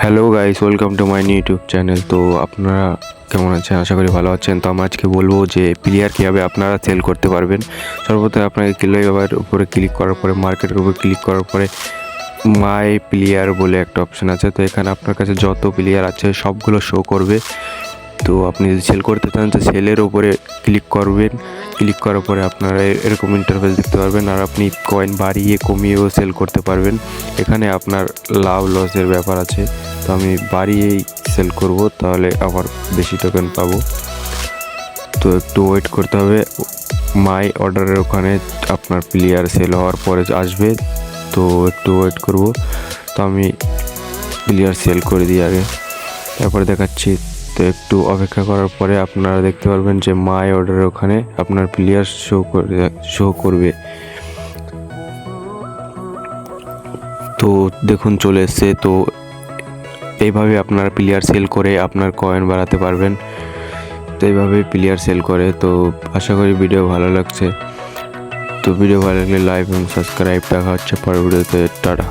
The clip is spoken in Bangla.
Hello guys, welcome to my YouTube channel. তো আপনারা কেমন আছেন? আশা করি ভালো আছেন। তো আমি আজকে বলবো যে প্লেয়ার কীভাবে আপনারা সেল করতে পারবেন। সর্বপ্রথম আপনাকে প্লেয়ার উপরে ক্লিক করার পরে মার্কেটের উপরে ক্লিক করার পরে মাই প্লেয়ার বলে একটা অপশান আছে। তো এখানে আপনার কাছে যত প্লেয়ার আছে সবগুলো শো করবে। তো আপনি যদি সেল করতে চান তো সেলের উপরে ক্লিক করবেন। ক্লিক করার পরে আপনারা এরকম ইন্টারফেস দেখতে পারবেন, আর আপনি কয়েন বাড়িয়ে কমিয়েও সেল করতে পারবেন। এখানে আপনার লাভ লসের ব্যাপার আছে। তো আমি বাড়িয়েই সেল করব, তাহলে আমার বেশি টোকেন পাবো। তো একটু ওয়েট করতে হবে। মাই অর্ডারের ওখানে আপনার প্লেয়ার সেল হওয়ার পরে আসবে, তো একটু ওয়েট করব। তো আমি প্লেয়ার সেল করে দিই আগে, তারপরে দেখাচ্ছি। তো একটু অপেক্ষা করার পরে আপনারা দেখতে পারবেন যে মাই অর্ডারের ওখানে আপনার প্লেয়ার শো করবে। তো দেখুন চলে এসছে। তো এইভাবে আপনারা প্লেয়ার সেল করে আপনার কয়েন বাড়াতে পারবেন। তো এইভাবেই প্লেয়ার সেল করে। তো আশা করি ভিডিও ভালো লাগছে। তো ভিডিও ভালো লাগলে লাইক এবং সাবস্ক্রাইব। দেখা হচ্ছে পরের ভিডিওতে। টাটা।